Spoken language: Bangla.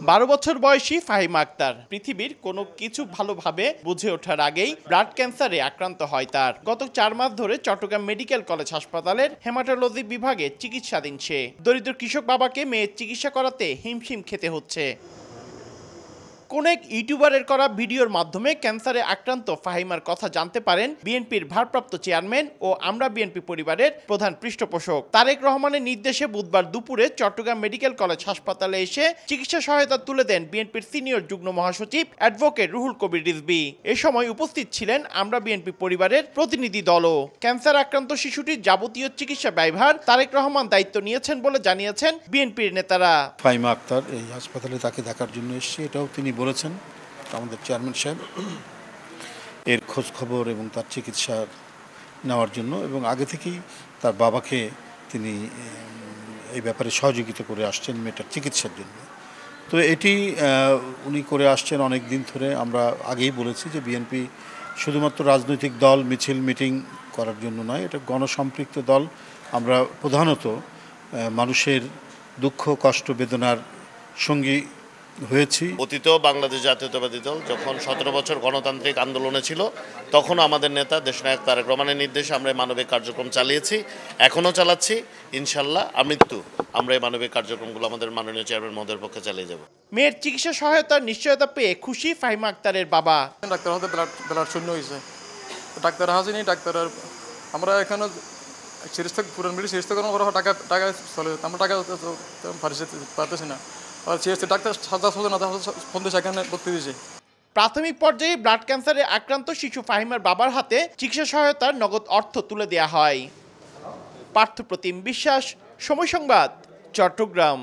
12 বছর বয়সী ফাহিমা আক্তার পৃথিবীর কোনো কিছু ভালোভাবে বুঝে ওঠার আগেই ব্লাড ক্যান্সারে আক্রান্ত হয় তার। গত 4 মাস ধরে চট্টগ্রাম মেডিকেল কলেজ হাসপাতালের হেমাটোলজি বিভাগে চিকিৎসাধীন সে। দরিদ্র কৃষক বাবাকে মেয়ের চিকিৎসা করাতে হিমশিম খেতে হচ্ছে। কোন এক ইউটিউবারের করা ভিডিওর মাধ্যমে ক্যান্সারে আক্রান্ত ফাহিমার কথা জানতে পারেন বিএনপির ভারপ্রাপ্ত চেয়ারম্যান ও আমরা বিএনপি পরিবারের প্রধান পৃষ্ঠপোষক তারেক রহমানের নির্দেশে বুধবার দুপুরে চট্টগ্রাম মেডিকেল কলেজ হাসপাতালে এসে চিকিৎসা সহায়তা তুলে দেন বিএনপির সিনিয়র যুগ্ম মহাসচিব অ্যাডভোকেট রুহুল কবির রিজভী। এ সময় উপস্থিত ছিলেন আমরা বিএনপি পরিবারের প্রতিনিধি দলও। ক্যান্সার আক্রান্ত শিশুটির যাবতীয় চিকিৎসা ব্যয়ভার তারেক রহমান দায়িত্ব নিয়েছেন বলে জানিয়েছেন বিএনপির নেতারা। ফাহিমা আক্তার এই হাসপাতালে তাকে দেখার জন্য এসেছে, এটাও তিনি বলেছেন আমাদের চেয়ারম্যান সাহেব, এর খোঁজ খবর এবং তার চিকিৎসা নেওয়ার জন্য, এবং আগে থেকেই তার বাবাকে তিনি এই ব্যাপারে সহযোগিতা করে আসছেন মেয়েটার চিকিৎসার জন্য। তো এটি উনি করে আসছেন অনেক দিন ধরে। আমরা আগেই বলেছি যে বিএনপি শুধুমাত্র রাজনৈতিক দল মিছিল মিটিং করার জন্য নয়, এটা গণসম্পৃক্ত দল। আমরা প্রধানত মানুষের দুঃখ কষ্ট বেদনার সঙ্গী হয়েছি। অতীতেও বাংলাদেশ জাতীয়তাবাদী দল যখন 17 বছর গণতান্ত্রিক আন্দোলনে ছিল, তখন আমাদের নেতা দেশনায়ক তারেক রহমানের নির্দেশে আমরা এই মানবিক কার্যক্রম চালিয়েছি, এখনও চালাচ্ছি। ইনশাল্লাহ আমৃত্যু আমরা এই মানবিক কার্যক্রমগুলো আমাদের মাননীয় চেয়ারম্যান মহোদয়ের পক্ষে চালিয়ে যাব। মেয়ের চিকিৎসা সহায়তার নিশ্চয়তা পেয়ে খুশি ফাহিমা আক্তারের বাবা। ডাক্তার হাতে ব্লাড শূন্য হয়েছে, ডাক্তার হাসিনি, ডাক্তারের আমরা এখানে চিকিৎসা পুরান মিলে চিকিৎসা করার পর টাকা চলে, আমরা টাকা পারতেছি না। ডাক্তার এখানে ভর্তি দিয়েছে। প্রাথমিক পর্যায়ে ব্লাড ক্যান্সারে আক্রান্ত শিশু ফাহিমার বাবার হাতে চিকিৎসা সহায়তার নগদ অর্থ তুলে দেওয়া হয়। পার্থপ্রতিম বিশ্বাস, সময় সংবাদ, চট্টগ্রাম।